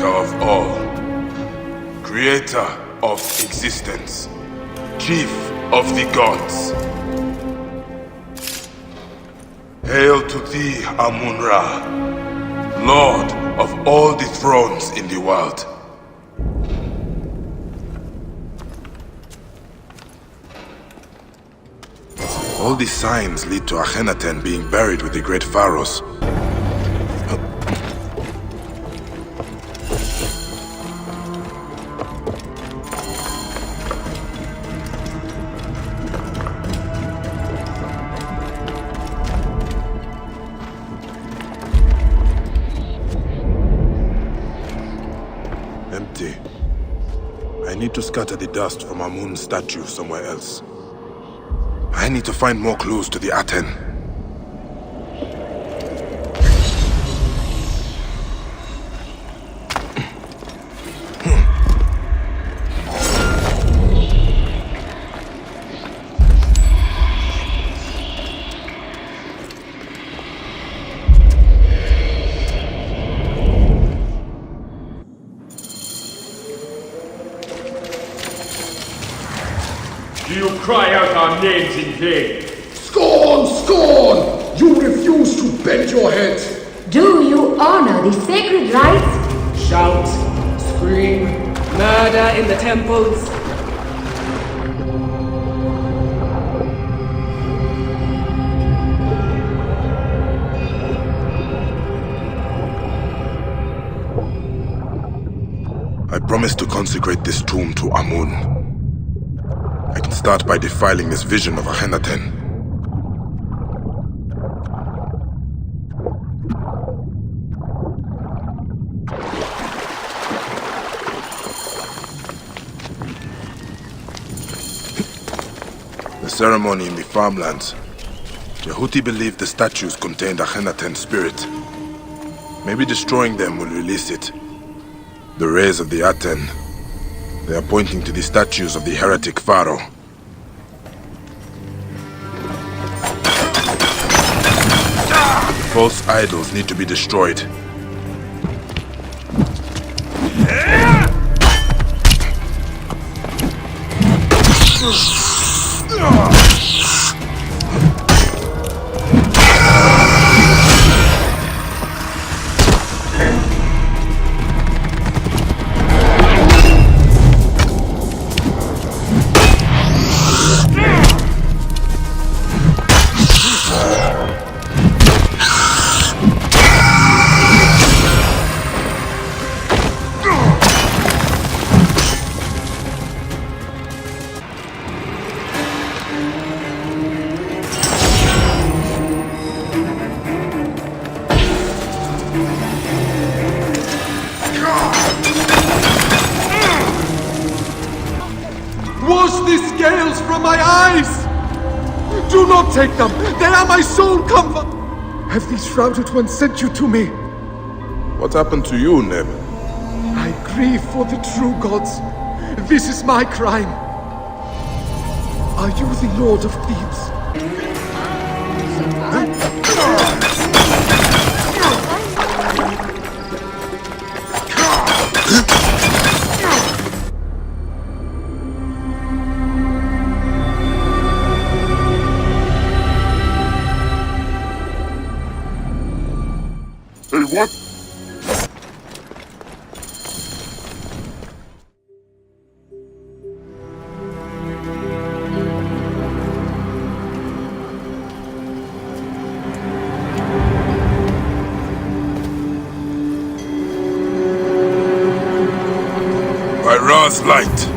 maker of all, creator of existence, chief of the gods. Hail to thee, Amun-Ra, Lord of all the thrones in the world. All these signs lead to Akhenaten being buried with the great pharaohs. Empty. I need to scatter the dust from Amun's statue somewhere else. I need to find more clues to the Aten. You cry out our names in vain. Scorn! Scorn! You refuse to bend your head. Do you honor the sacred rites? Shout, scream, murder in the temples. I promise to consecrate this tomb to Amun. I can start by defiling this vision of Akhenaten. The ceremony in the farmlands. Yehuti believed the statues contained Akhenaten's spirit. Maybe destroying them will release it. The rays of the Aten. They are pointing to the statues of the heretic pharaoh. False idols need to be destroyed. Wash these scales from my eyes! Do not take them! They are my sole comfort! Have these shrouded ones sent you to me? What happened to you, Neb? I grieve for the true gods. This is my crime. Are you the Lord of Thebes? Hey, what? By Ra's light.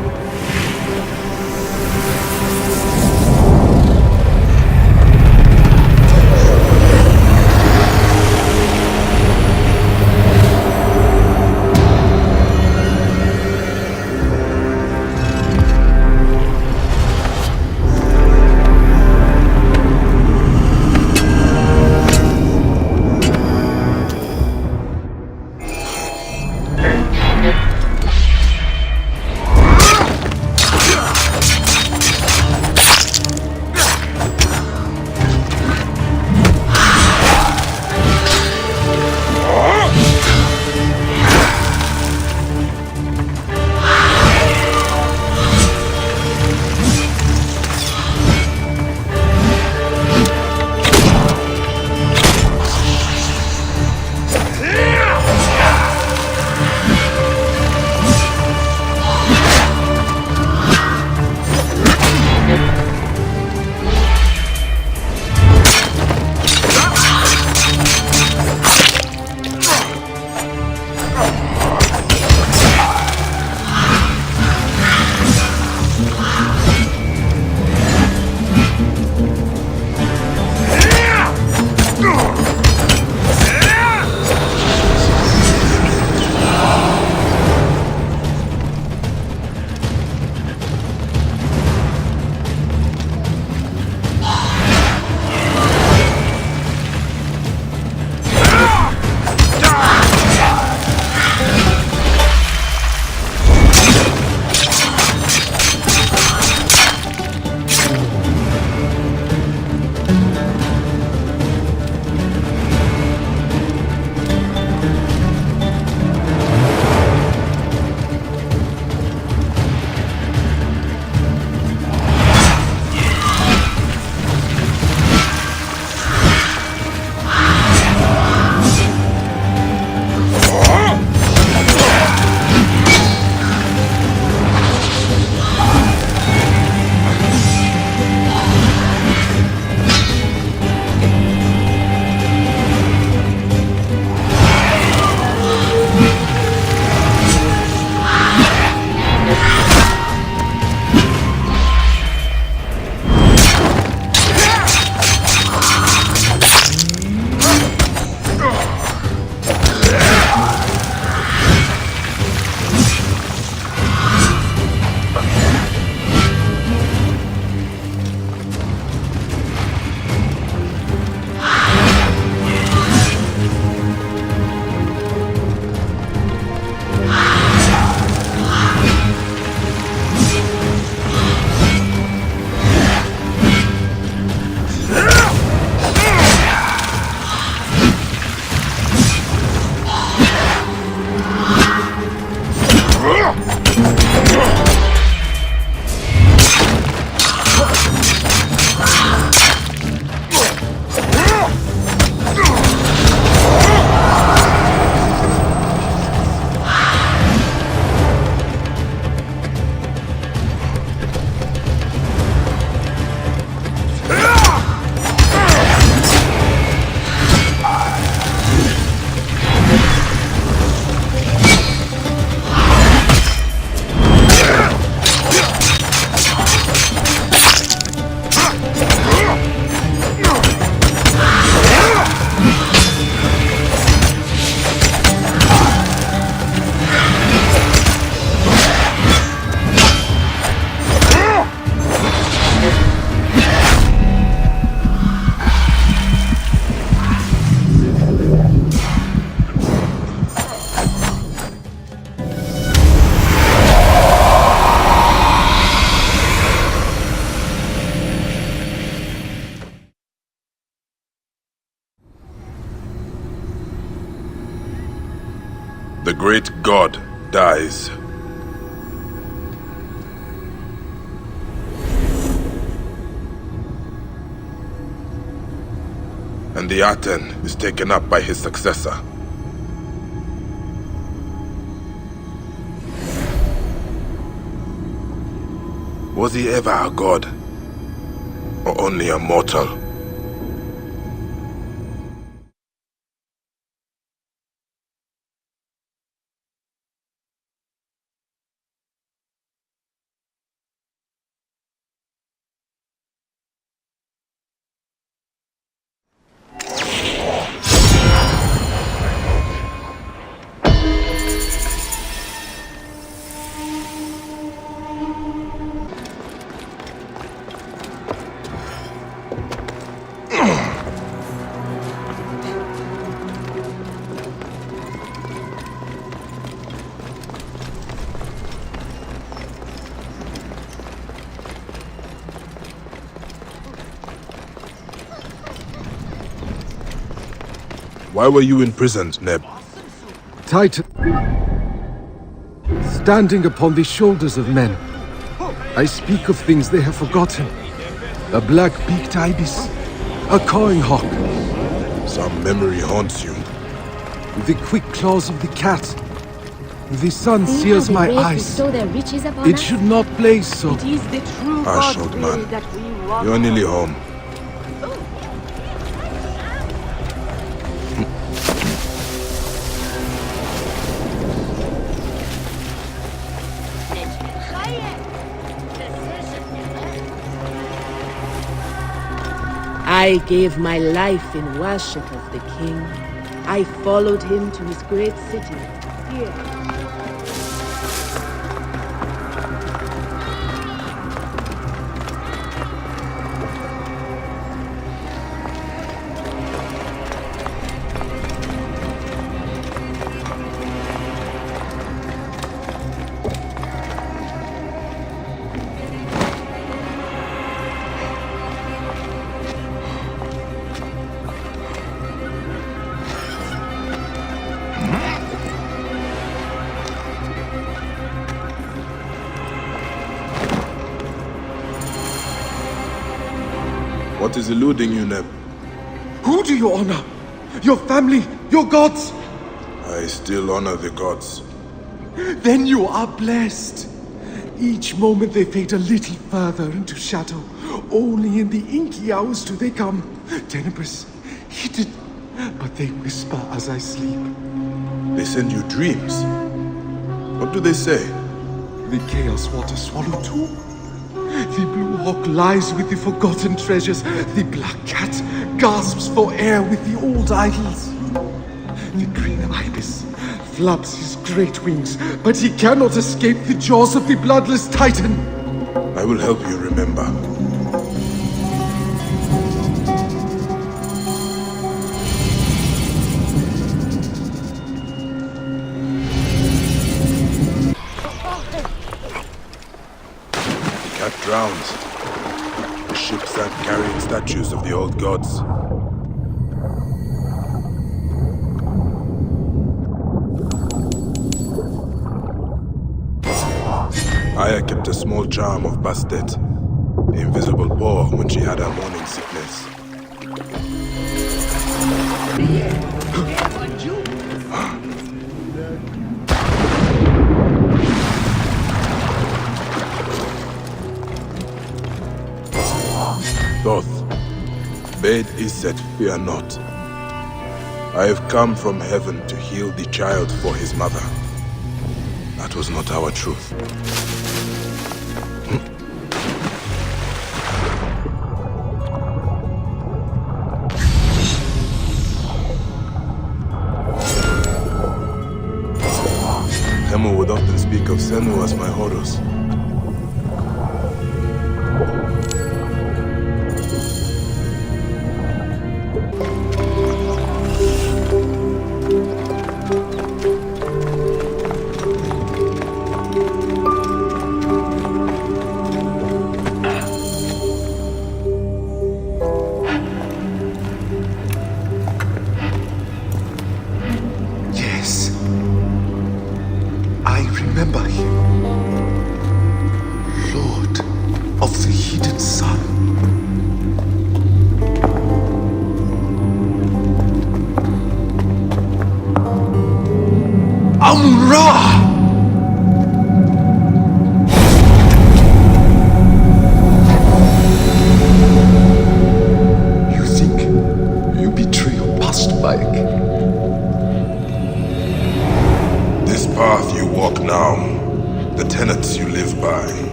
The great god dies. And the Aten is taken up by his successor. Was he ever a god? Or only a mortal? Why were you imprisoned, Neb? Titan. Standing upon the shoulders of men, I speak of things they have forgotten. A black-beaked ibis, a cawing hawk, Some memory haunts you. the quick claws of the cat. The sun See how sears the my race eyes. bestow their riches upon It us? should not blaze so. It is the true Hush, God's old will man. that we walk. You're nearly home. I gave my life in worship of the king. I followed him to his great city. Here. What is eluding you, Neb? Who do you honor? Your family, your gods? I still honor the gods. Then you are blessed. Each moment they fade a little further into shadow. Only in the inky hours do they come. Tenebrous, hidden, but they whisper as I sleep. They send you dreams. What do they say? The chaos water swallow too. The blue hawk lies with the forgotten treasures. The black cat gasps for air with the old idols. The green ibis flaps his great wings, but he cannot escape the jaws of the bloodless titan. I will help you remember. The cat drowned. The ship sank carrying statues of the old gods. Aya kept a small charm of Bastet, the invisible paw when she had her morning sickness. Thoth, bade Iset fear not. I have come from heaven to heal the child for his mother. That was not our truth. Hemu would often speak of Senu as my Horus.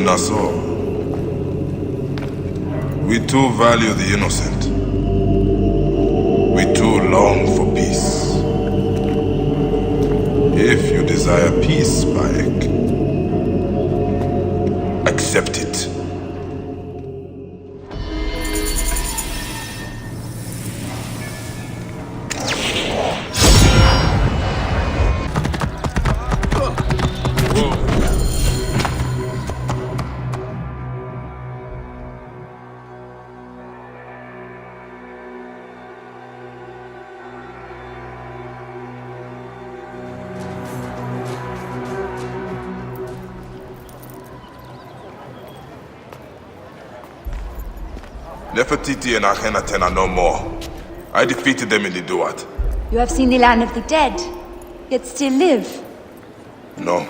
in us all. We too value the innocent. We too long for peace. If you desire peace, Bayek, accept it. Nefertiti and Akhenaten are no more. I defeated them in the Duat. You have seen the land of the dead, yet still live. No.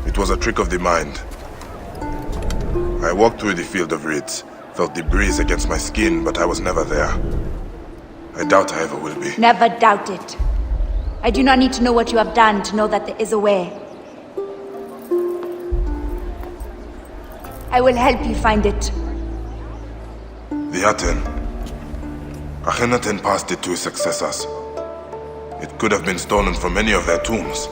It was a trick of the mind. I walked through the field of reeds, felt the breeze against my skin, but I was never there. I doubt I ever will be. Never doubt it. I do not need to know what you have done to know that there is a way. I will help you find it. The Aten. Akhenaten passed it to his successors. It could have been stolen from any of their tombs.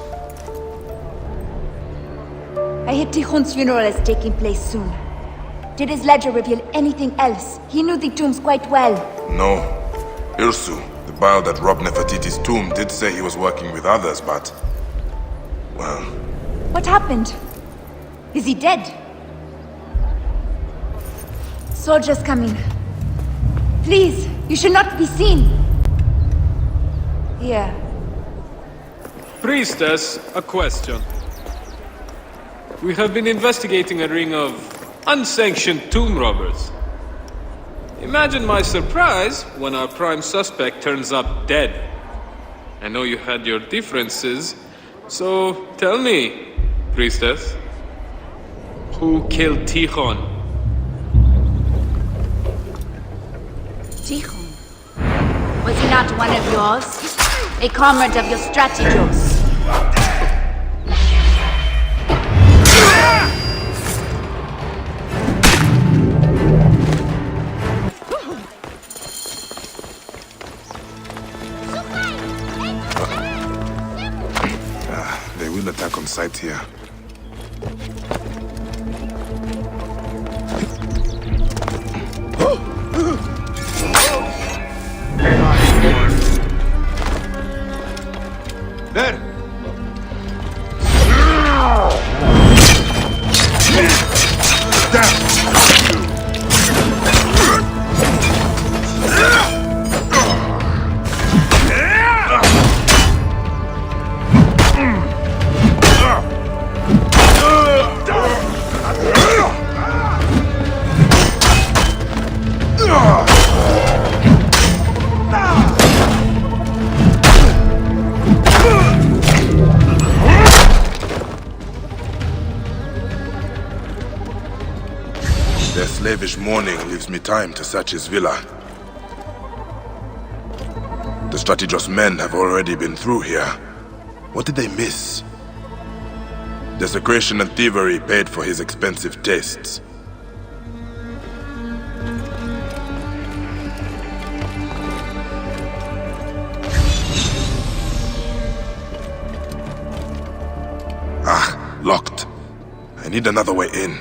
I hear Tikhon's funeral is taking place soon. Did his ledger reveal anything else? He knew the tombs quite well. No. Irsu, the Baal that robbed Nefertiti's tomb, did say he was working with others, but... well... What happened? Is he dead? Soldiers coming. Please, you should not be seen. Here. Priestess, a question. We have been investigating a ring of unsanctioned tomb robbers. Imagine my surprise when our prime suspect turns up dead. I know you had your differences, so tell me, Priestess, who killed Tikhon? Tikhon. Was he not one of yours? A comrade of your strategos? They will attack on sight here. There! Their slavish mourning leaves me time to search his villa. The Strategos men have already been through here. What did they miss? Desecration and thievery paid for his expensive tastes. Ah, locked. I need another way in.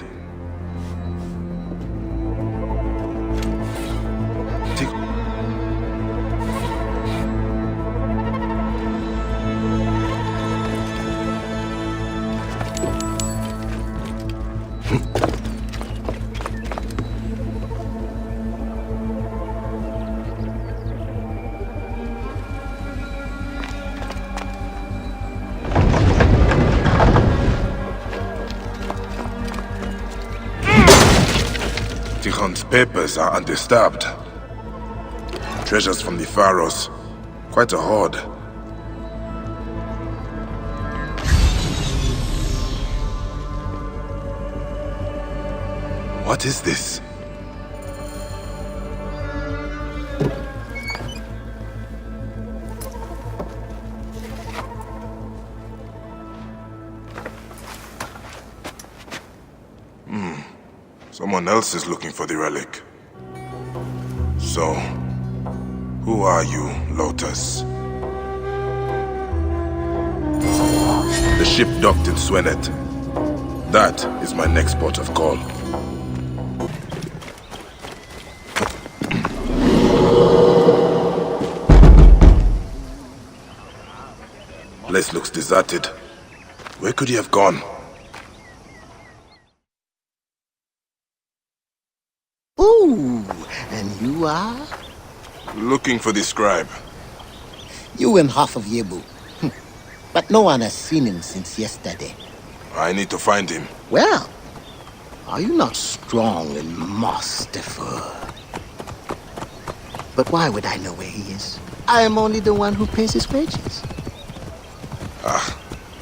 Tikhon's papers are undisturbed. Treasures from the pharaohs. Quite a hoard. What is this? Someone else is looking for the relic. So, who are you, Lotus? The ship docked in Swenet. That is my next port of call. Place looks deserted. Where could he have gone? Ooh, and you are? Looking for the scribe. You and half of Yebu. But no one has seen him since yesterday. I need to find him. Well, are you not strong and masterful? But why would I know where he is? I am only the one who pays his wages.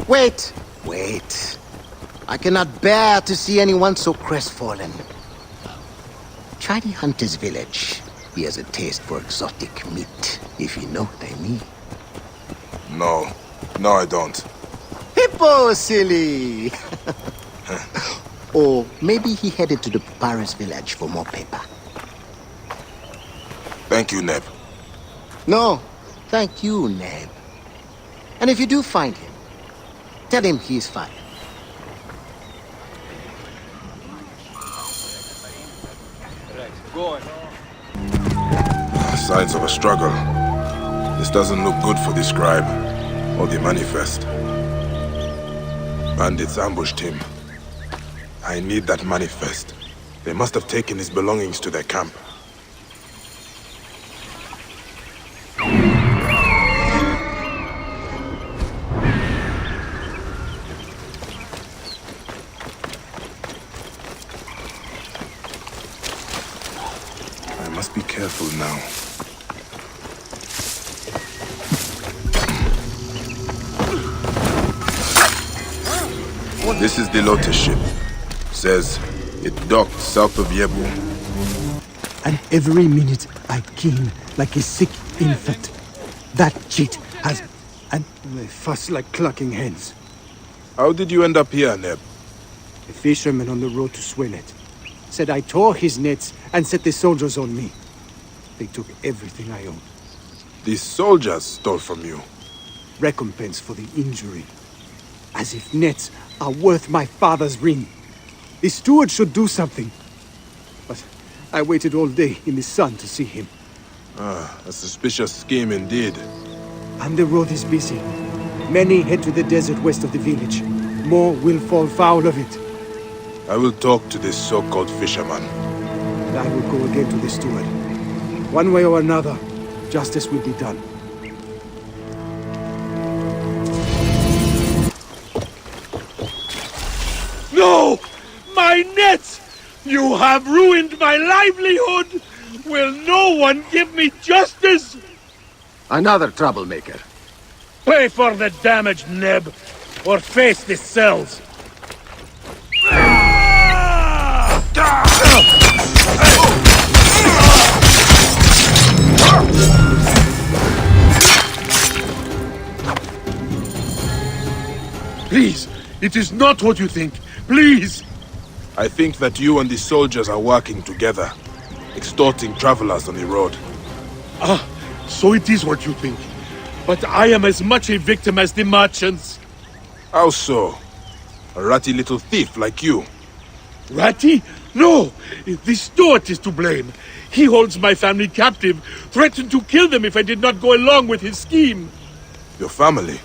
Wait. I cannot bear to see anyone so crestfallen. Try the hunter's village. He has a taste for exotic meat, if you know what I mean. No, I don't. Hippo, silly! Or maybe he headed to the Paris village for more paper. Thank you, Neb. No, thank you, Neb. And if you do find him, tell him he's fine. Signs of a struggle. This doesn't look good for the scribe, or the manifest. Bandits ambushed him. I need that manifest. They must have taken his belongings to their camp. I must be careful now. This is the Lotus ship. Says it docked south of Yebu. And every minute I gain like a sick infant. That cheat has... and they fuss like clucking hens. How did you end up here, Neb? A fisherman on the road to Swenet said I tore his nets and set the soldiers on me. They took everything I owned. These soldiers stole from you. Recompense for the injury. As if nets are worth my father's ring. The steward should do something. But I waited all day in the sun to see him. A suspicious scheme indeed. And the road is busy. Many head to the desert west of the village. More will fall foul of it. I will talk to this so-called fisherman. And I will go again to the steward. One way or another, justice will be done. No! My nets! You have ruined my livelihood! Will no one give me justice? Another troublemaker. Pay for the damage, Neb, or face the cells. Please, it is not what you think. Please! I think that you and the soldiers are working together, extorting travelers on the road. Ah, so it is what you think. But I am as much a victim as the merchants. How so? A ratty little thief like you. Ratty? No! The steward is to blame. He holds my family captive, threatened to kill them if I did not go along with his scheme. Your family?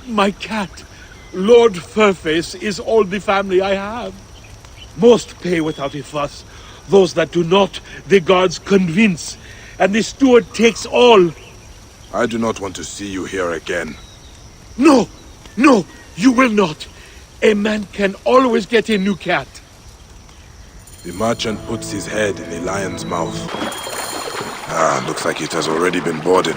My cat, Lord Furface, is all the family I have. Most pay without a fuss. Those that do not, the guards convince. And the steward takes all. I do not want to see you here again. No! No! You will not! A man can always get a new cat. The merchant puts his head in the lion's mouth. Looks like it has already been boarded.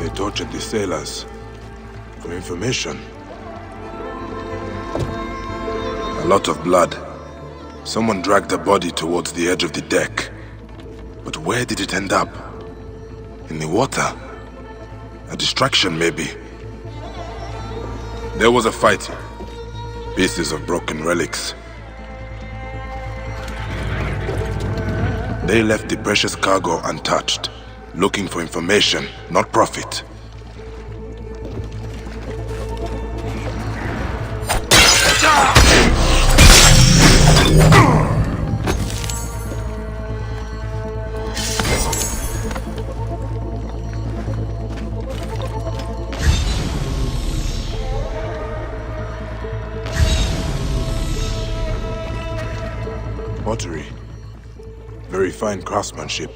They tortured the sailors for information. A lot of blood. Someone dragged the body towards the edge of the deck. But where did it end up? In the water? A distraction, maybe. There was a fight. Pieces of broken relics. They left the precious cargo untouched, looking for information, not profit. Pottery. Very fine craftsmanship.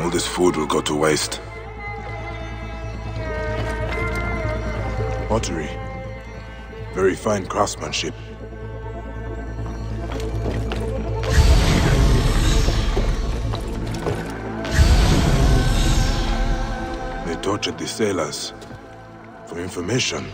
All this food will go to waste. Pottery. Very fine craftsmanship. They tortured the sailors for information.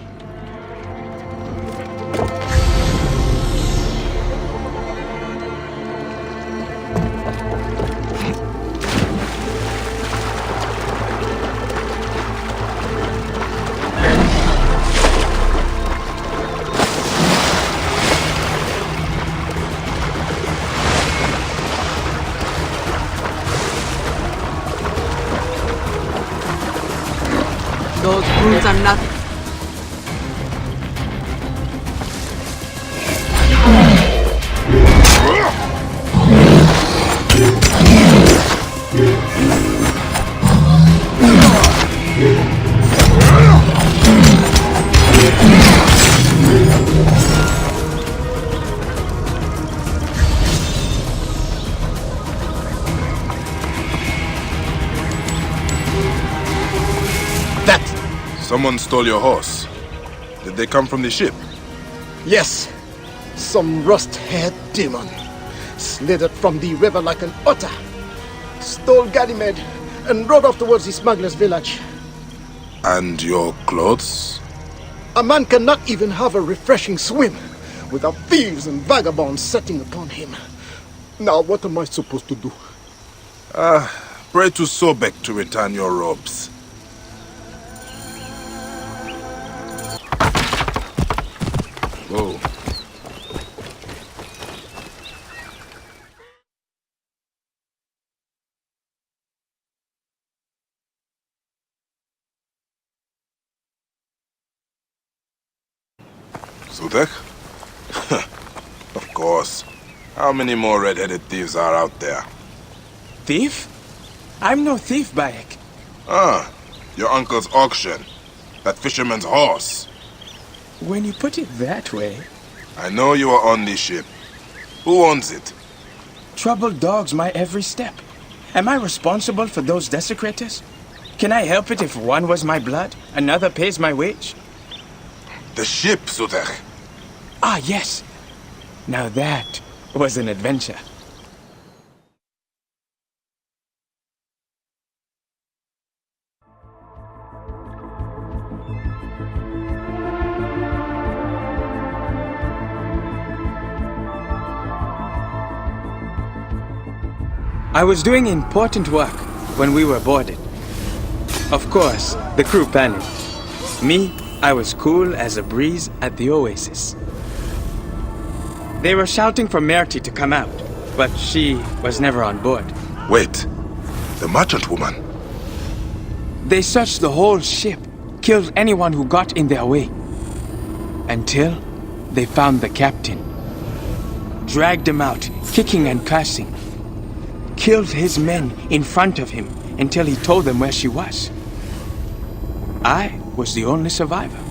Those brutes are nothing. Someone stole your horse. Did they come from the ship? Yes. Some rust-haired demon. Slithered from the river like an otter. Stole Ganymede and rode off towards the smuggler's village. And your clothes? A man cannot even have a refreshing swim without thieves and vagabonds setting upon him. Now, what am I supposed to do? Pray to Sobek to return your robes. Whoa. Sutek? Of course. How many more red-headed thieves are out there? Thief? I'm no thief, Bayek. Your uncle's auction. That fisherman's horse. When you put it that way... I know you are on this ship. Who owns it? Troubled dogs my every step. Am I responsible for those desecrators? Can I help it if one was my blood, another pays my wage? The ship, Sutek. Ah, yes. Now that was an adventure. I was doing important work when we were boarded. Of course, the crew panicked. Me, I was cool as a breeze at the oasis. They were shouting for Merti to come out, but she was never on board. Wait, the merchant woman? They searched the whole ship, killed anyone who got in their way. Until they found the captain. Dragged him out, kicking and cursing. Killed his men in front of him until he told them where she was. I was the only survivor.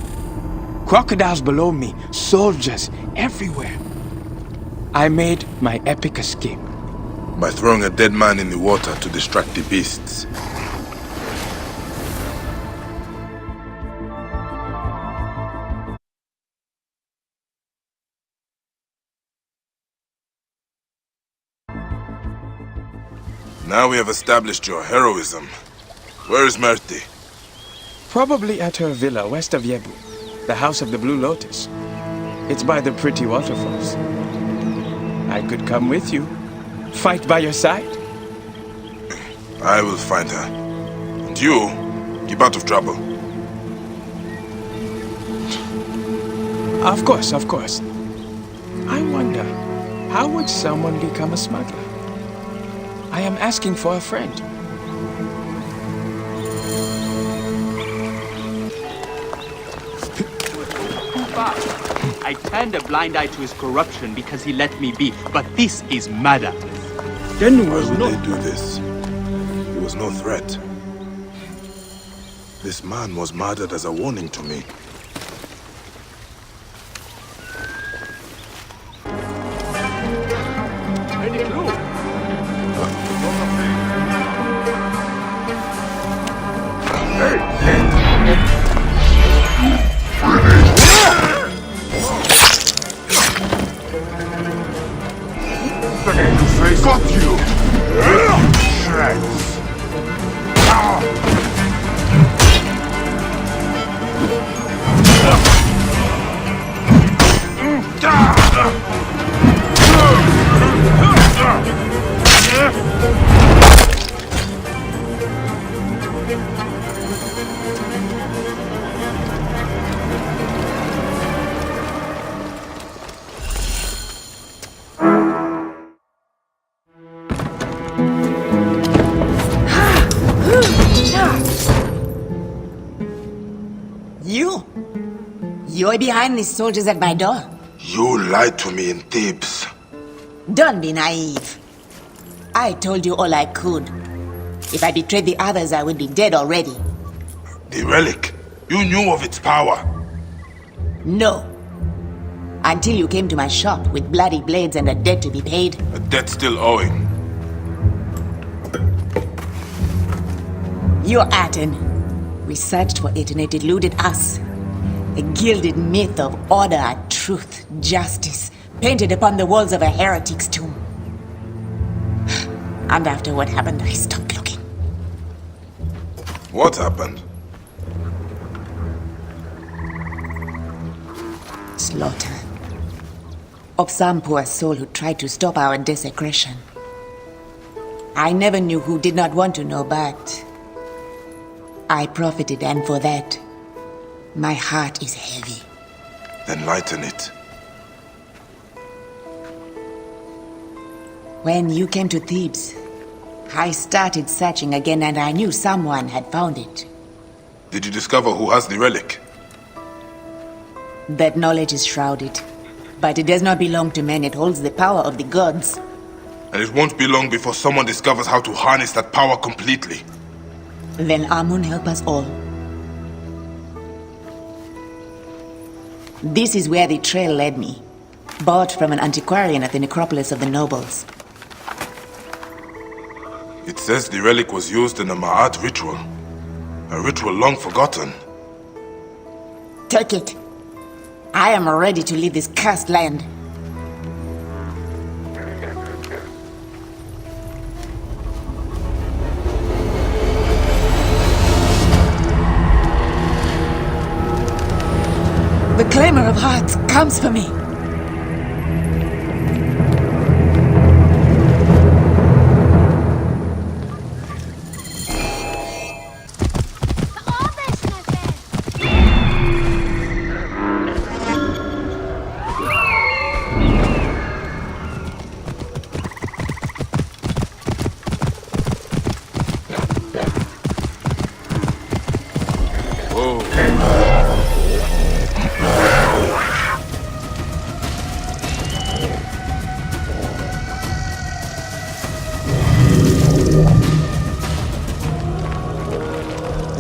Crocodiles below me, soldiers everywhere. I made my epic escape. By throwing a dead man in the water to distract the beasts. Now we have established your heroism. Where is Merti? Probably at her villa west of Yebu. The House of the Blue Lotus. It's by the pretty waterfalls. I could come with you. Fight by your side. I will find her. And you, keep out of trouble. Of course, of course. I wonder, how would someone become a smuggler? I am asking for a friend. I turned a blind eye to his corruption because he let me be, but this is murder. Then why would they do this? He was no threat. This man was murdered as a warning to me. Any clue? Got you! Shreds! You're behind these soldiers at my door. You lied to me in Thebes. Don't be naive. I told you all I could. If I betrayed the others, I would be dead already. The relic. You knew of its power. No. Until you came to my shop with bloody blades and a debt to be paid. A debt still owing. You're Aten. We searched for it and it eluded us. A gilded myth of order, truth, justice, painted upon the walls of a heretic's tomb. And after what happened, I stopped looking. What happened? Slaughter. Of some poor soul who tried to stop our desecration. I never knew who did not want to know, but I profited, and for that, my heart is heavy. Then lighten it. When you came to Thebes, I started searching again and I knew someone had found it. Did you discover who has the relic? That knowledge is shrouded, but it does not belong to men. It holds the power of the gods. And it won't be long before someone discovers how to harness that power completely. Then Amun help us all. This is where the trail led me. Bought from an antiquarian at the necropolis of the nobles. It says the relic was used in a Ma'at ritual. A ritual long forgotten. Take it. I am ready to leave this cursed land. The clamor of hearts comes for me.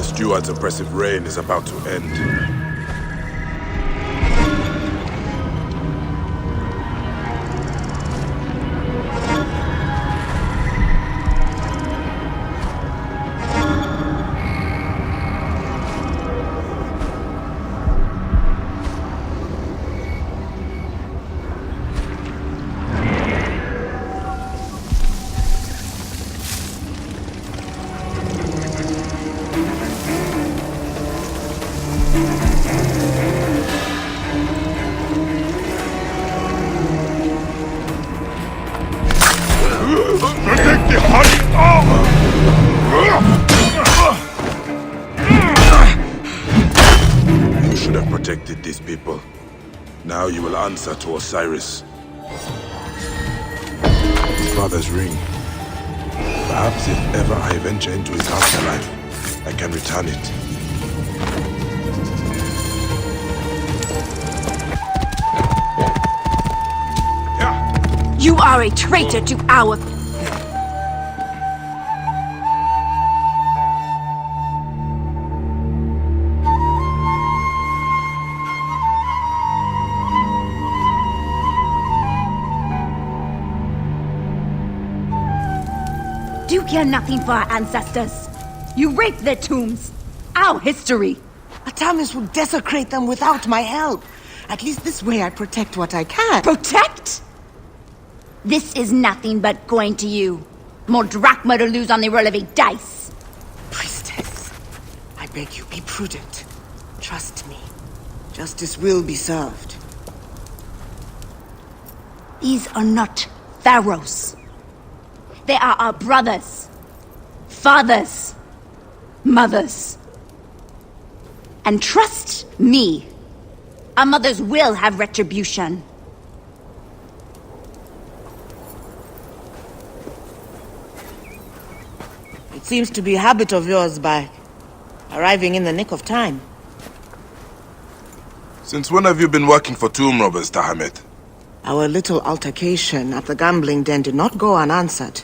Steward's oppressive reign is about to end. Now you will answer to Osiris. His father's ring. Perhaps if ever I venture into his afterlife, I can return it. You are a traitor to our... Do you care nothing for our ancestors? You raped their tombs. Our history. Atamis will desecrate them without my help. At least this way I protect what I can. Protect? This is nothing but going to you. More drachma to lose on the roll of a dice. Priestess, I beg you, be prudent. Trust me. Justice will be served. These are not pharaohs. They are our brothers, fathers, mothers. And trust me, our mothers will have retribution. It seems to be a habit of yours by arriving in the nick of time. Since when have you been working for tomb robbers, Tahamet? Our little altercation at the gambling den did not go unanswered.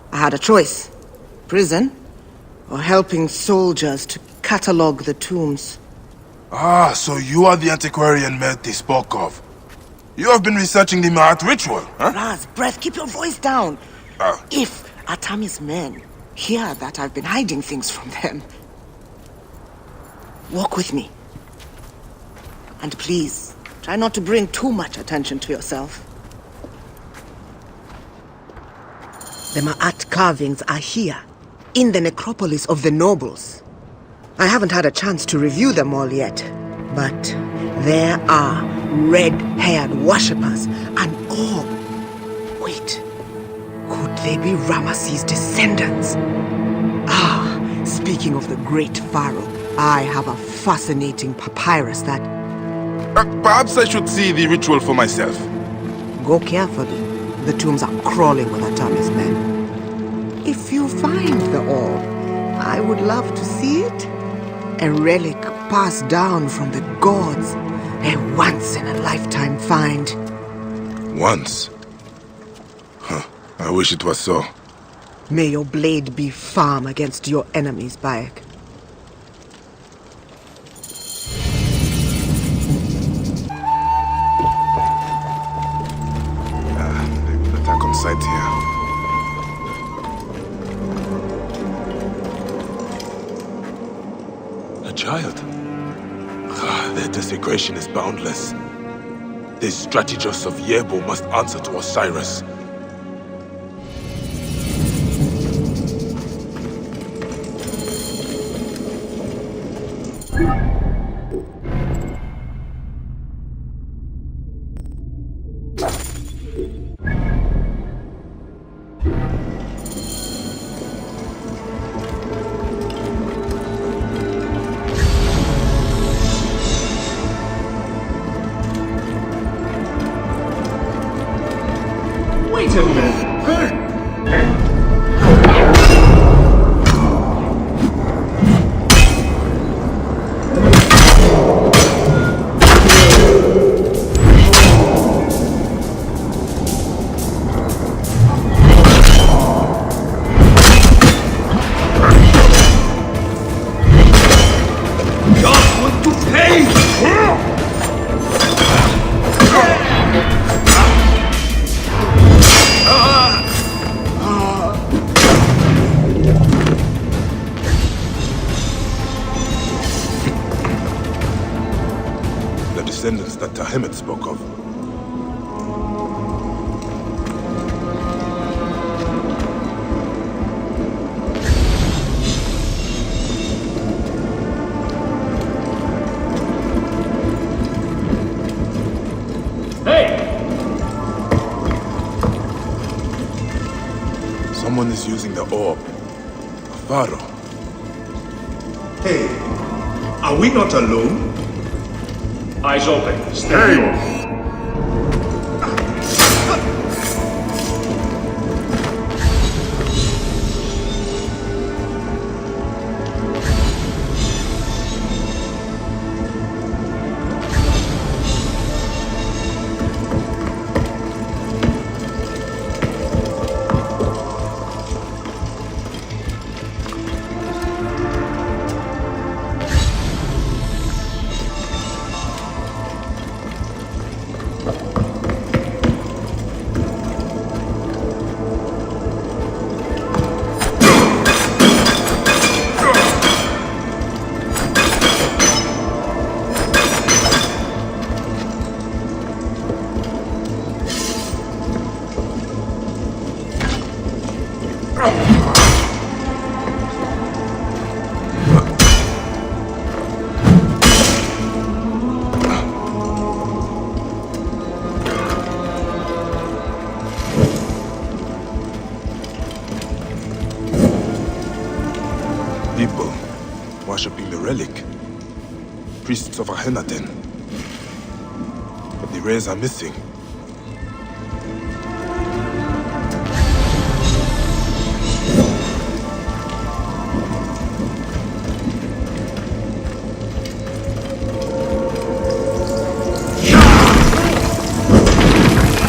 I had a choice. Prison, or helping soldiers to catalogue the tombs. Ah, so you are the antiquarian Melty spoke of. You have been researching the Ma'at ritual, huh? Raz, breath, keep your voice down. If Atami's men hear that I've been hiding things from them, walk with me. And please, try not to bring too much attention to yourself. The Ma'at carvings are here, in the necropolis of the nobles. I haven't had a chance to review them all yet, but there are red-haired worshippers, an orb. Wait, could they be Ramesses' descendants? Ah, speaking of the great pharaoh, I have a fascinating papyrus that... Perhaps I should see the ritual for myself. Go carefully. The tombs are crawling with Atami's men. If you find the orb, I would love to see it. A relic passed down from the gods. A once-in-a-lifetime find. Once? Huh. I wish it was so. May your blade be firm against your enemies, Bayek. They will attack on sight here. A child? Their desecration is boundless. The strategist of Yebo must answer to Osiris. Wait a minute. Descendants that Tahemet spoke of. Hey! Someone is using the orb. A pharaoh. Hey, are we not alone? Eyes open. Stay. People worshipping the relic. Priests of Akhenaten. But the rays are missing.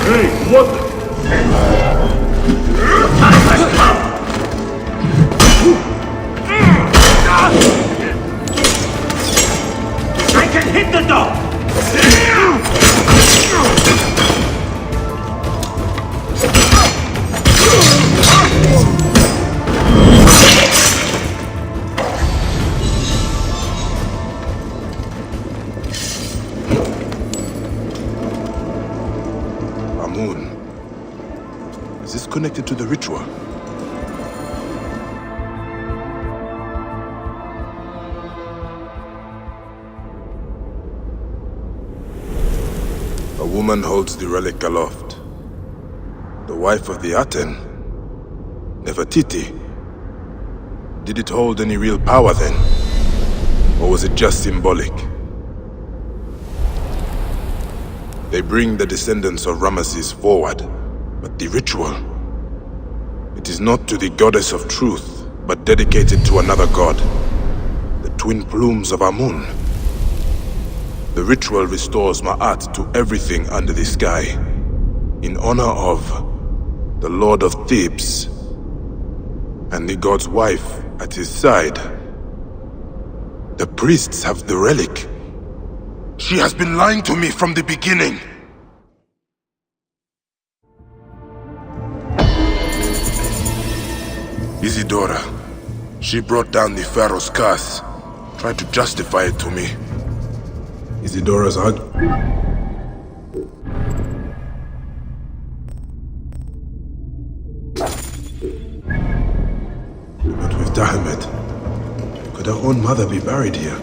Hey, what the? I can hit the dog! Amun. Is this connected to the ritual? A woman holds the relic aloft. The wife of the Aten, Nefertiti. Did it hold any real power then? Or was it just symbolic? They bring the descendants of Ramesses forward, but the ritual, it is not to the goddess of truth, but dedicated to another god, the twin plumes of Amun. The ritual restores Ma'at to everything under the sky, in honor of the Lord of Thebes, and the god's wife at his side. The priests have the relic. She has been lying to me from the beginning. Isidora. She brought down the Pharaoh's curse. Tried to justify it to me. Isidora's argument. But with Dahamet, could her own mother be buried here?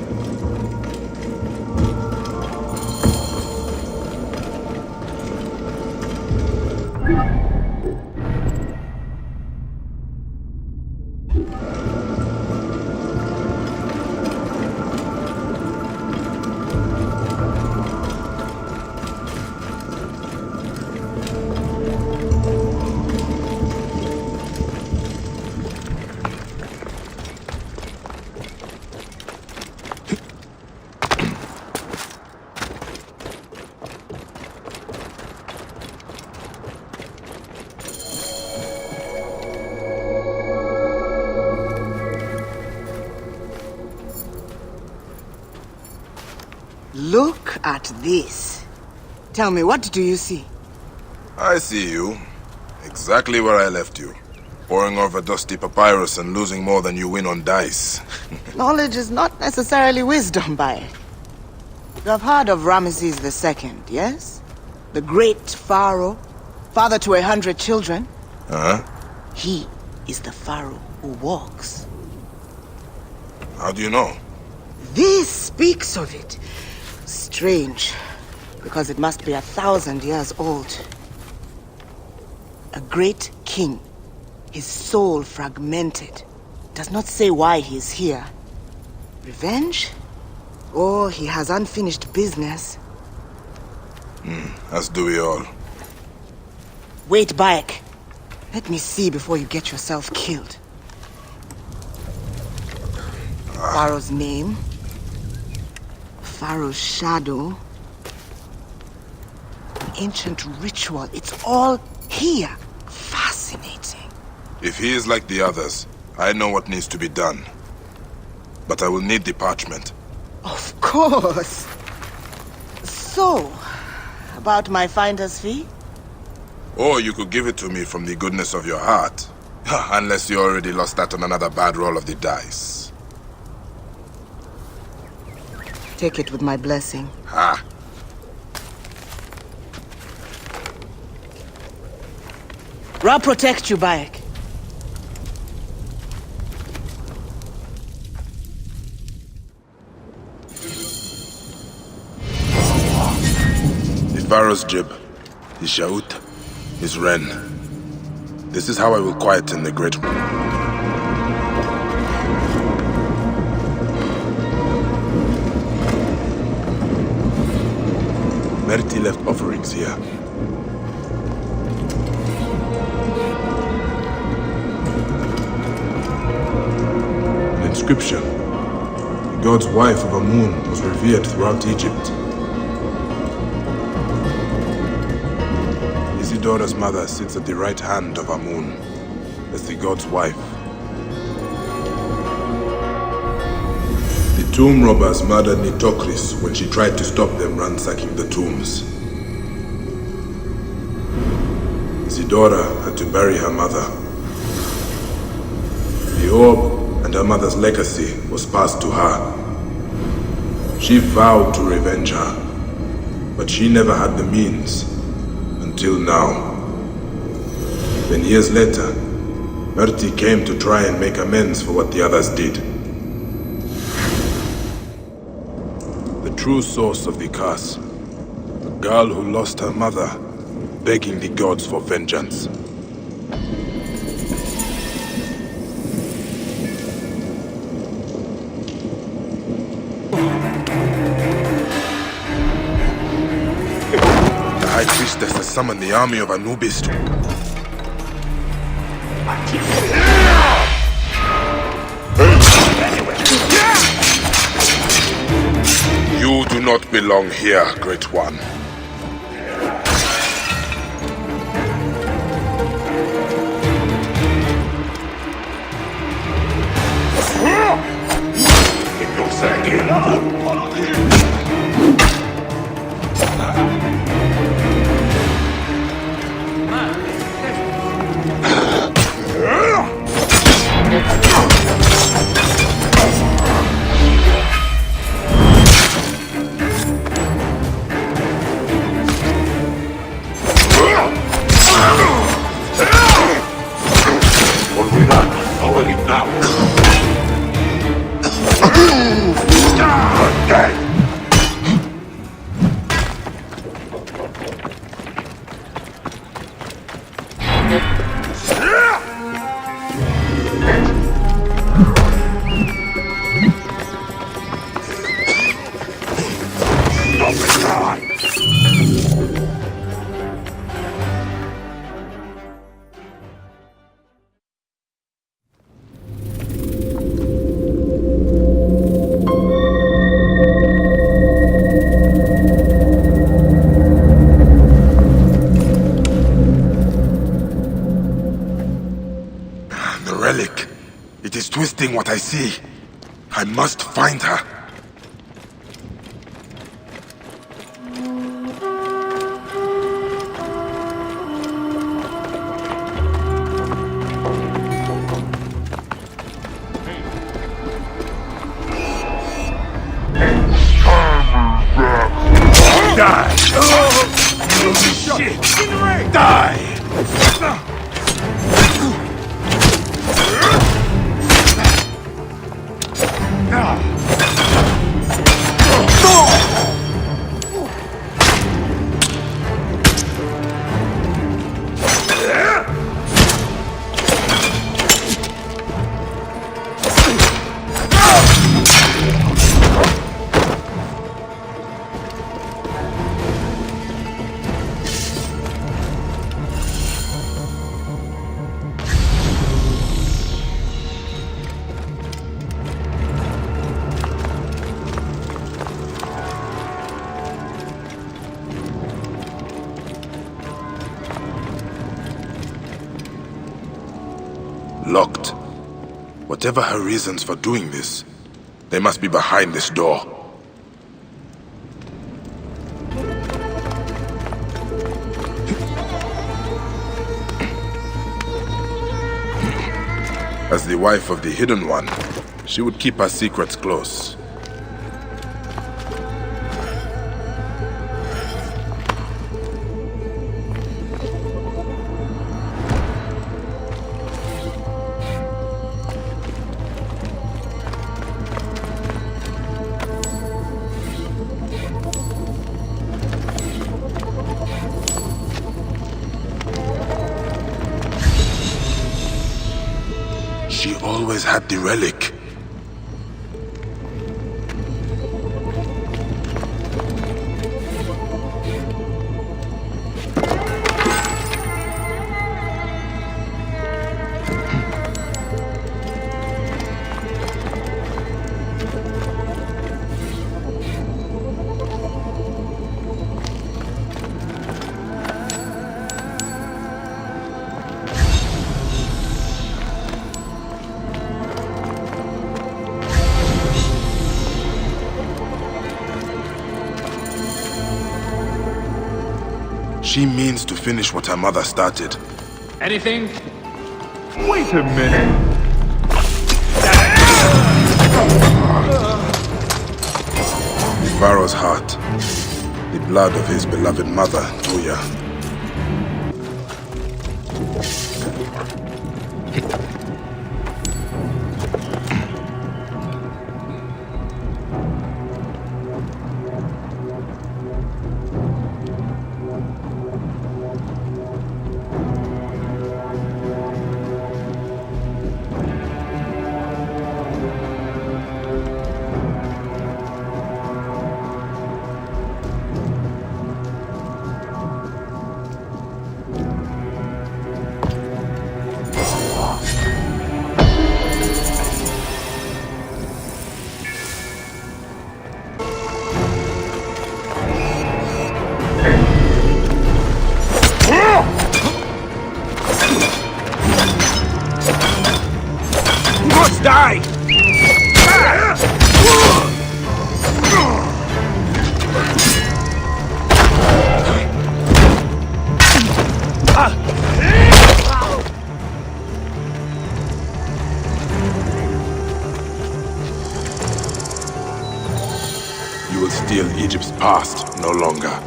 Look at this. Tell me, what do you see? I see you. Exactly where I left you. Poring over dusty papyrus and losing more than you win on dice. Knowledge is not necessarily wisdom, Bae. You have heard of Ramesses II, yes? The great pharaoh, father to 100 children. Huh? He is the pharaoh who walks. How do you know? This speaks of it. Strange, because it must be 1,000 years old. A great king, his soul fragmented, does not say why he is here. Revenge? Or he has unfinished business. As do we all. Wait, Bayek. Let me see before you get yourself killed. Pharaoh's name. Pharaoh's shadow. An ancient ritual. It's all here. Fascinating. If he is like the others, I know what needs to be done. But I will need the parchment. Of course. So, about my finder's fee? Or you could give it to me from the goodness of your heart. Unless you already lost that on another bad roll of the dice. Take it with my blessing. Ha! Ra protect you, Bayek. The Pharaoh's jib, his shaut, his wren. This is how I will quieten the Great One. Merti left offerings here. An inscription. The god's wife of Amun was revered throughout Egypt. Isidora's mother sits at the right hand of Amun as the god's wife. The tomb robbers murdered Nitocris when she tried to stop them ransacking the tombs. Isidora had to bury her mother. The orb and her mother's legacy was passed to her. She vowed to revenge her, but she never had the means. Until now. Then years later, Merti came to try and make amends for what the others did. The true source of the curse. A girl who lost her mother, begging the gods for vengeance. The High Priestess has summoned the army of Anubis to... You do not belong here, Great One. Twisting what I see. I must find her. Die! Shit! Die! locked. Whatever her reasons for doing this, they must be behind this door. As the wife of the Hidden One, she would keep her secrets close. She always had the relic. She means to finish what her mother started. Anything? Wait a minute. The Pharaoh's heart. The blood of his beloved mother, Tuya. Die! You will steal Egypt's past no longer.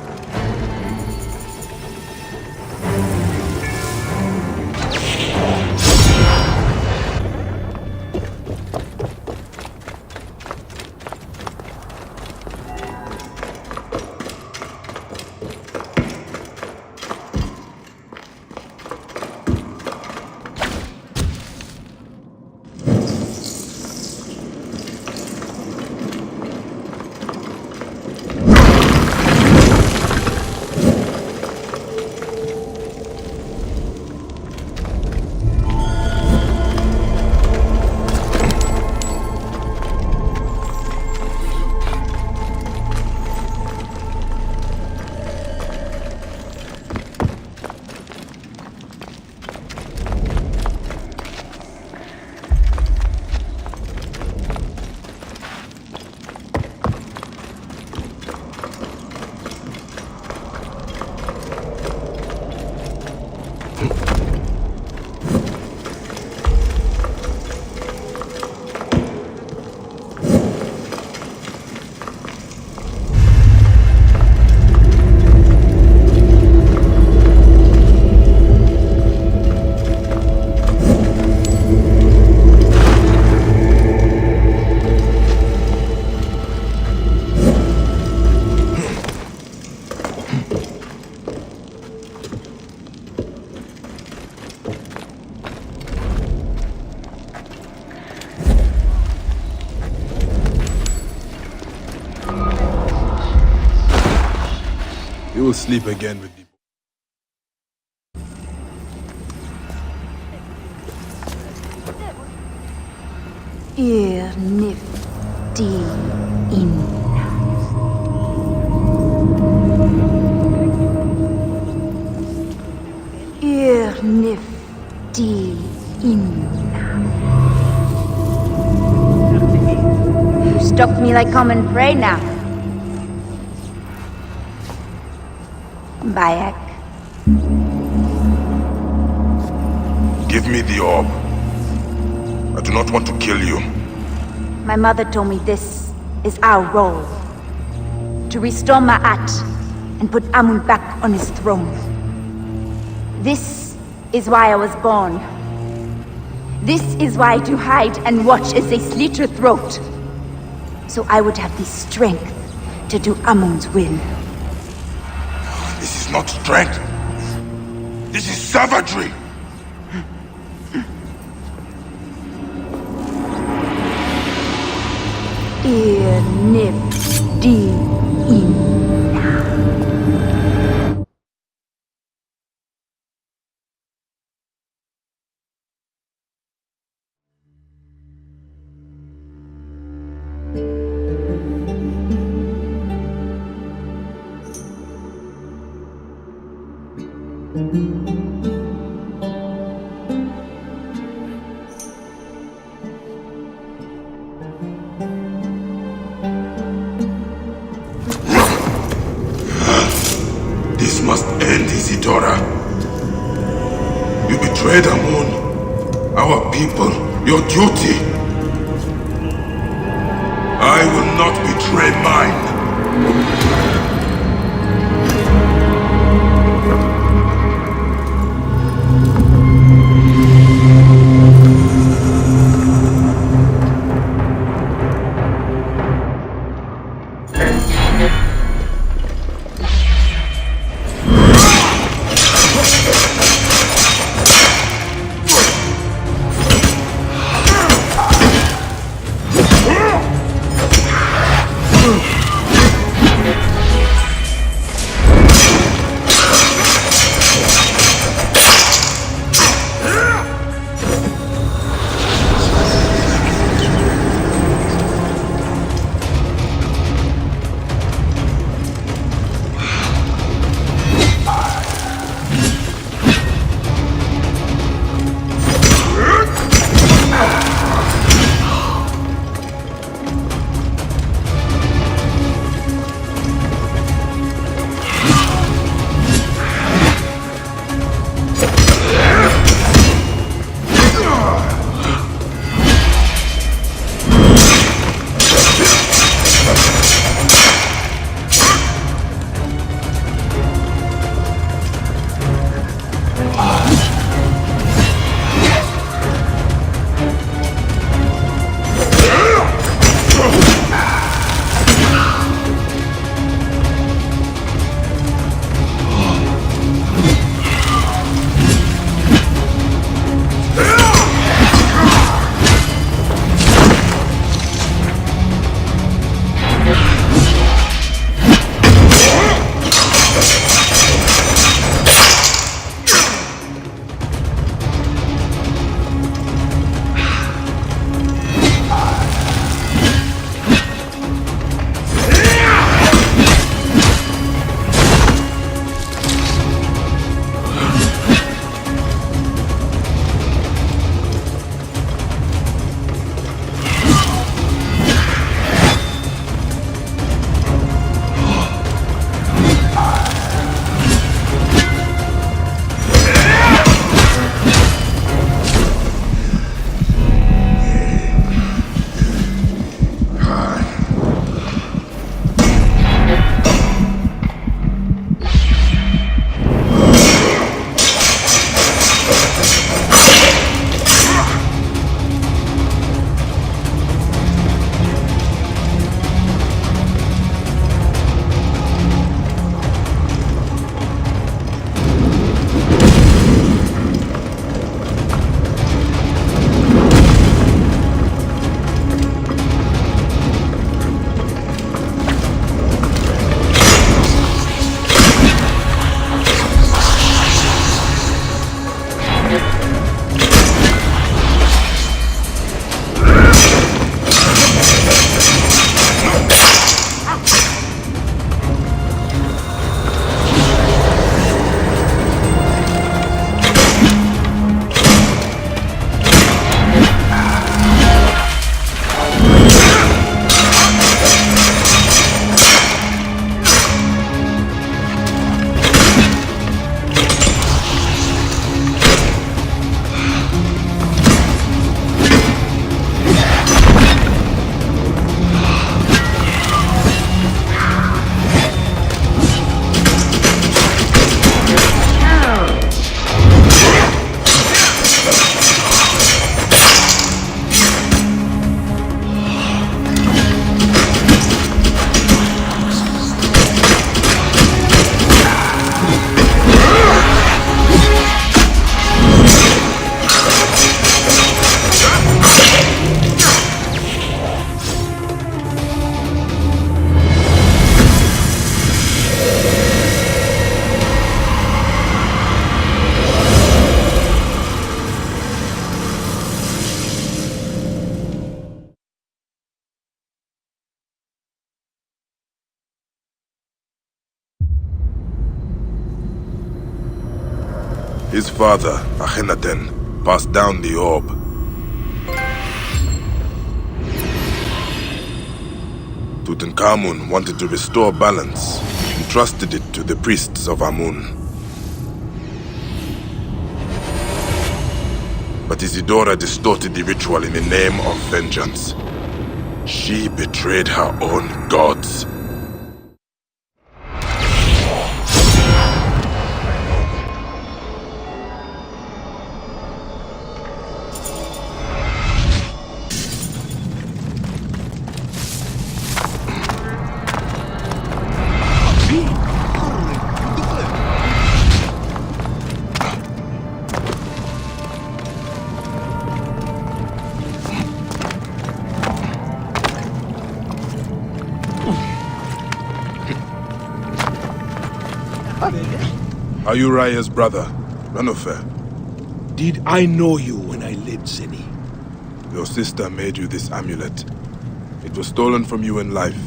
You will sleep again with the... Nifty in. Nifty in. me like common prey now. Bayek. Give me the orb. I do not want to kill you. My mother told me this is our role. To restore Ma'at and put Amun back on his throne. This is why I was born. This is why to hide and watch as they slit her throat. So I would have the strength to do Amun's will. This is not strength. This is savagery. Ir nip di in. This must end, Isidora. You betrayed Amun, our people, your duty. I will not betray mine. His father, Akhenaten, passed down the orb. Tutankhamun wanted to restore balance, entrusted it to the priests of Amun. But Isidora distorted the ritual in the name of vengeance. She betrayed her own gods. Are you Raya's brother, Ranofer? Did I know you when I lived, Zeni? Your sister made you this amulet. It was stolen from you in life.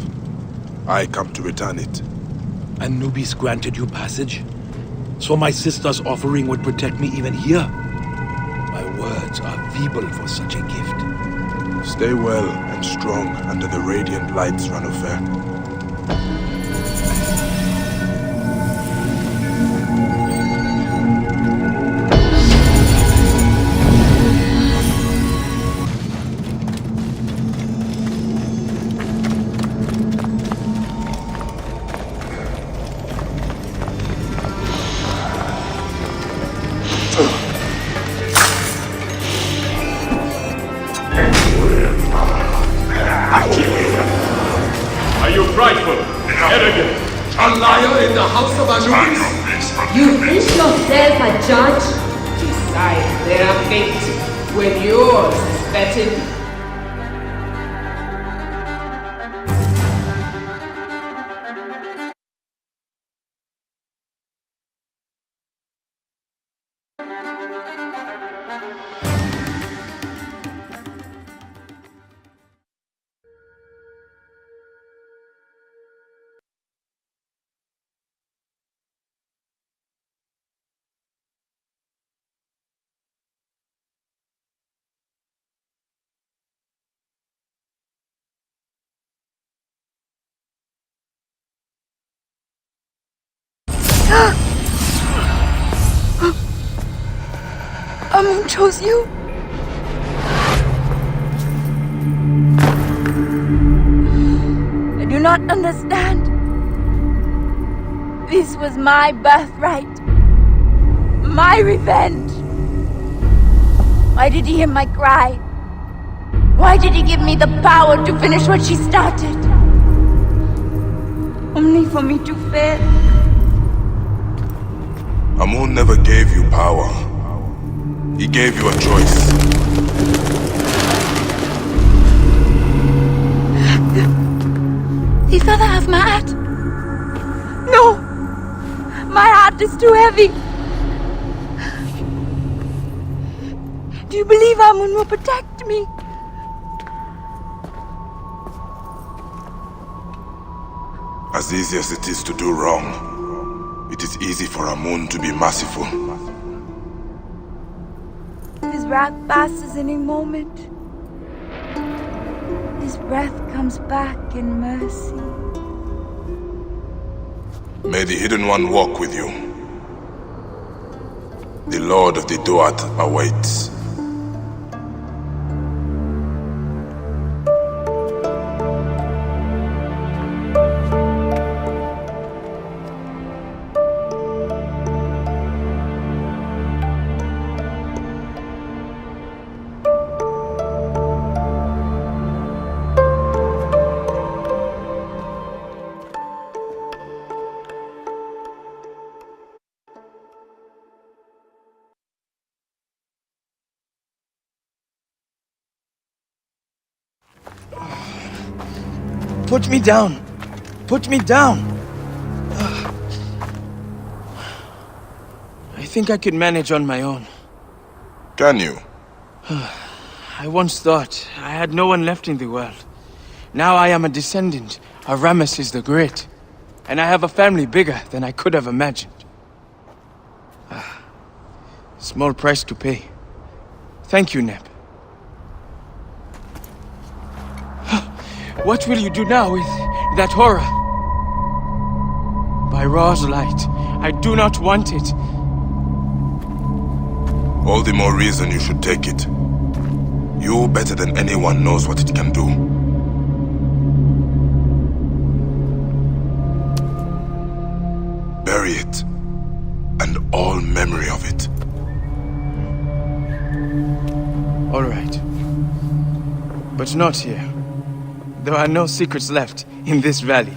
I come to return it. Anubis granted you passage? So my sister's offering would protect me even here? My words are feeble for such a gift. Stay well and strong under the radiant lights, Ranofer. You think yourself a judge? Decide their fate when yours is betted. Amun chose you. I do not understand. This was my birthright. My revenge. Why did he hear my cry? Why did he give me the power to finish what she started? Only for me to fail. Amun never gave you power. He gave you a choice. The father have my heart? No! My heart is too heavy. Do you believe Amun will protect me? As easy as it is to do wrong, it is easy for Amun to be merciful. His wrath passes any moment. His breath comes back in mercy. May the Hidden One walk with you. The Lord of the Duat awaits. Put me down! Put me down! I think I could manage on my own. Can you? I once thought I had no one left in the world. Now I am a descendant of Ramesses the Great, and I have a family bigger than I could have imagined. Small price to pay. Thank you, Neb. What will you do now with that horror? By Ra's light, I do not want it. All the more reason you should take it. You, better than anyone, knows what it can do. Bury it, and all memory of it. All right. But not here. There are no secrets left in this valley.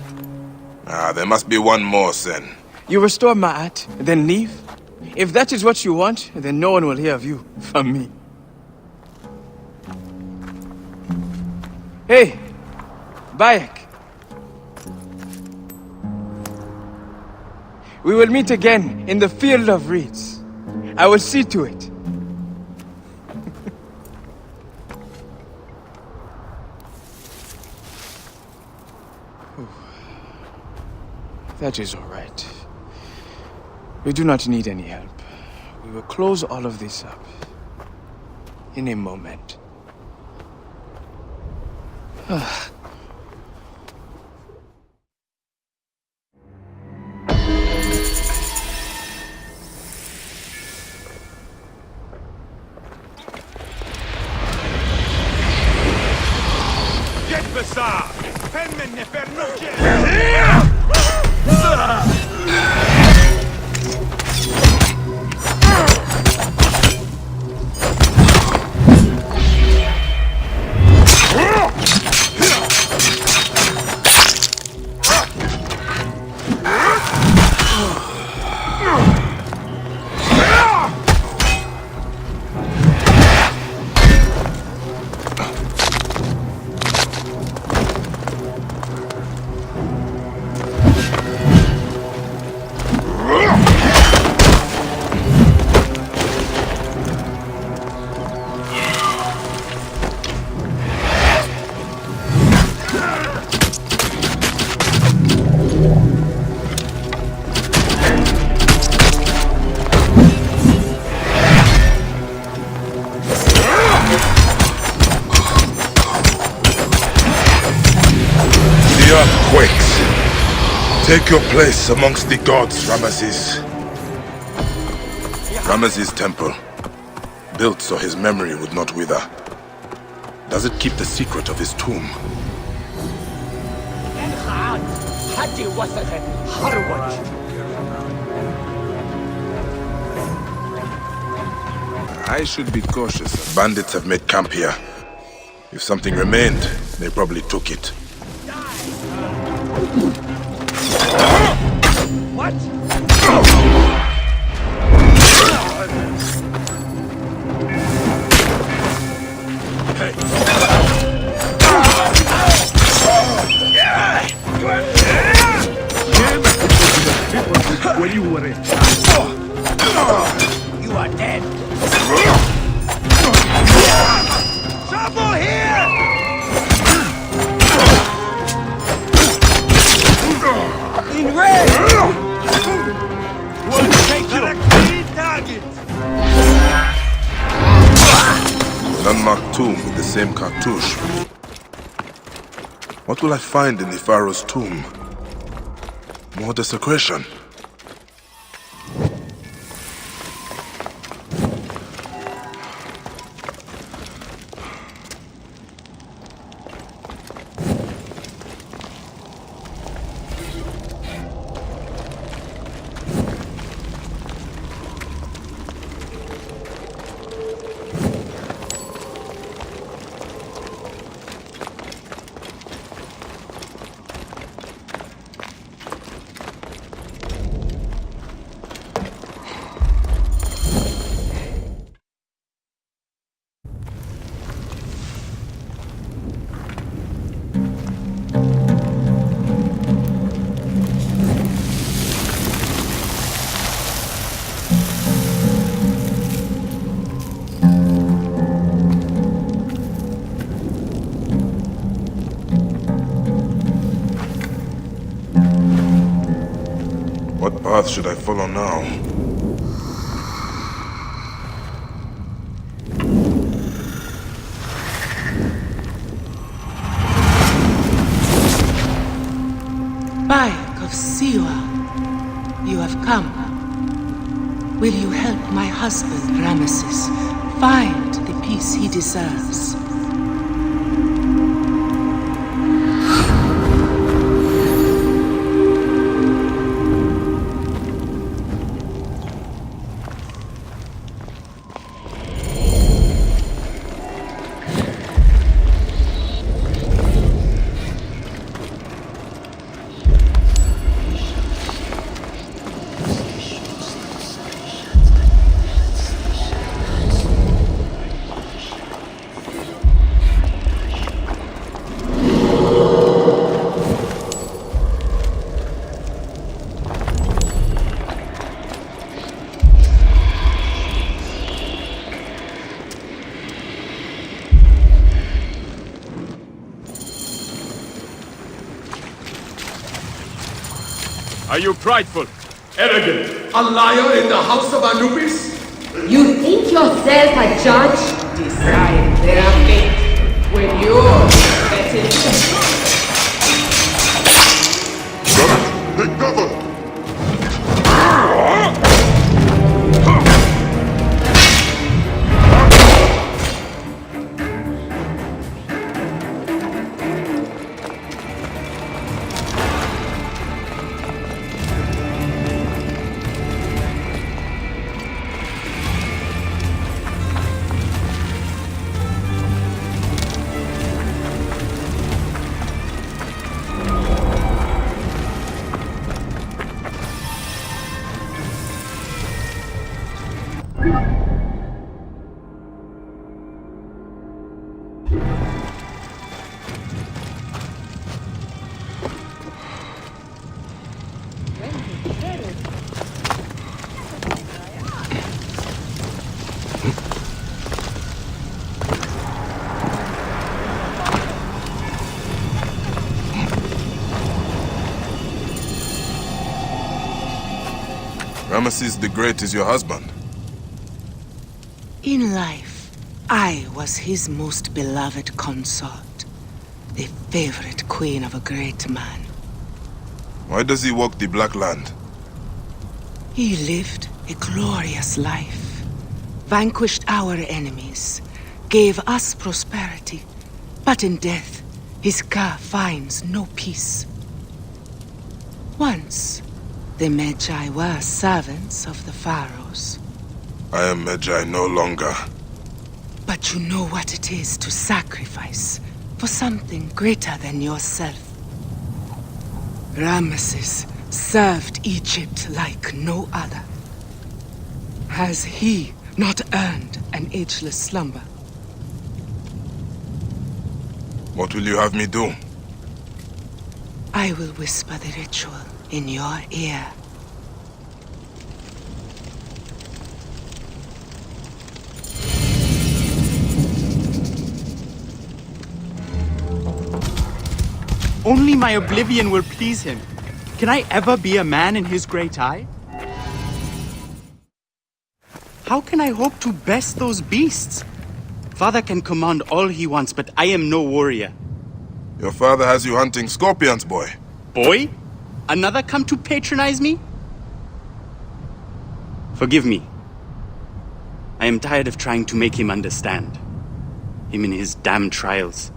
There must be one more, Sen. You restore Ma'at, then leave? If that is what you want, then no one will hear of you from me. Hey, Bayek. We will meet again in the Field of Reeds. I will see to it. That is all right. We do not need any help. We will close all of this up in a moment. Take your place amongst the gods, Ramesses. Ramesses' temple, built so his memory would not wither. Does it keep the secret of his tomb? I should be cautious. Bandits have made camp here. If something remained, they probably took it. What? When you were in. You are dead. Trouble here! In red! We'll take you a clean target! An unmarked tomb with the same cartouche. What will I find in the pharaoh's tomb? More desecration. What path should I follow now? Will you help my husband, Ramesses, find the peace he deserves? Are you prideful, arrogant? A liar in the house of Anubis? You think yourself a judge? Decide their fate when yours set in. Take cover! Ramesses the Great is your husband. In life, I was his most beloved consort, the favorite queen of a great man. Why does he walk the Black Land? He lived a glorious life, vanquished our enemies, gave us prosperity, but in death, his Ka finds no peace. Once, the Magi were servants of the pharaohs. I am Magi no longer. But you know what it is to sacrifice for something greater than yourself. Ramesses served Egypt like no other. Has he not earned an ageless slumber? What will you have me do? I will whisper the ritual in your ear. Only my oblivion will please him. Can I ever be a man in his great eye? How can I hope to best those beasts? Father can command all he wants, but I am no warrior. Your father has you hunting scorpions, boy. Boy? Another come to patronize me? Forgive me. I am tired of trying to make him understand. Him in his damn trials.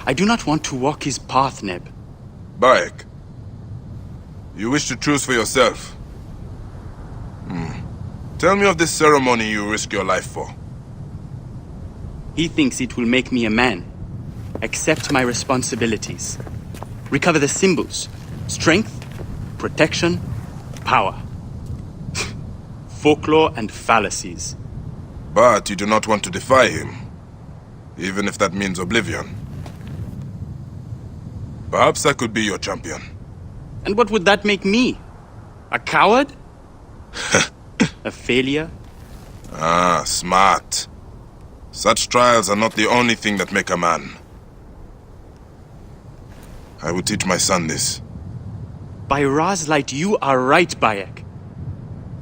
I do not want to walk his path, Neb. Bayek, you wish to choose for yourself. Tell me of this ceremony you risk your life for. He thinks it will make me a man. Accept my responsibilities. Recover the symbols. Strength, protection, power. Folklore and fallacies. But you do not want to defy him, even if that means oblivion. Perhaps I could be your champion. And what would that make me? A coward? A failure? Ah, smart. Such trials are not the only thing that make a man. I will teach my son this. By Ra's light, you are right, Bayek.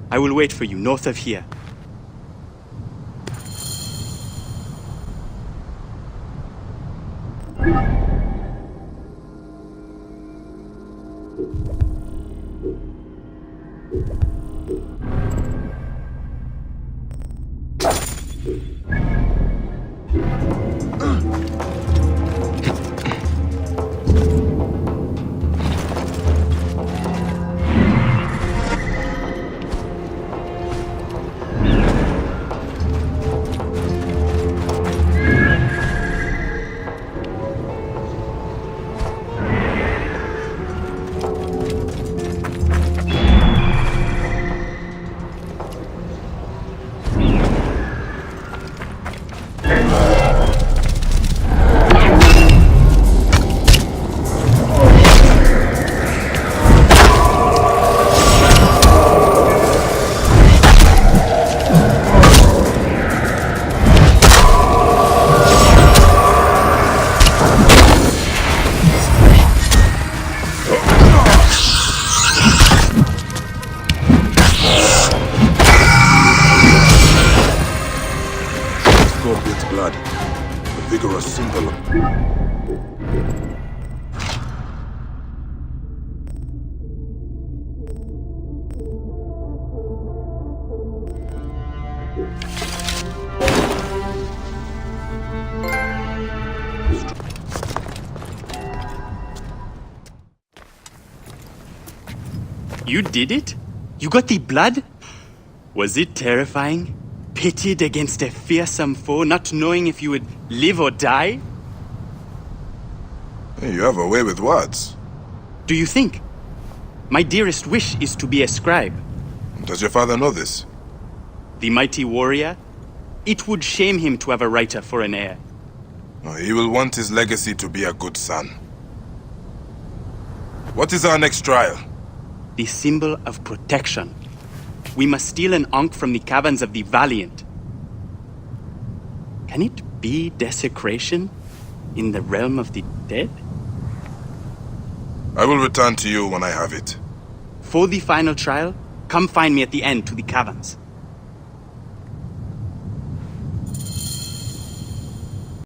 I will wait for you north of here. You did it? You got the blood? Was it terrifying? Pitted against a fearsome foe, not knowing if you would live or die? Hey, you have a way with words. Do you think? My dearest wish is to be a scribe. Does your father know this? The mighty warrior? It would shame him to have a writer for an heir. He will want his legacy to be a good son. What is our next trial? The symbol of protection. We must steal an ankh from the caverns of the Valiant. Can it be desecration in the realm of the dead? I will return to you when I have it. For the final trial, come find me at the end to the caverns.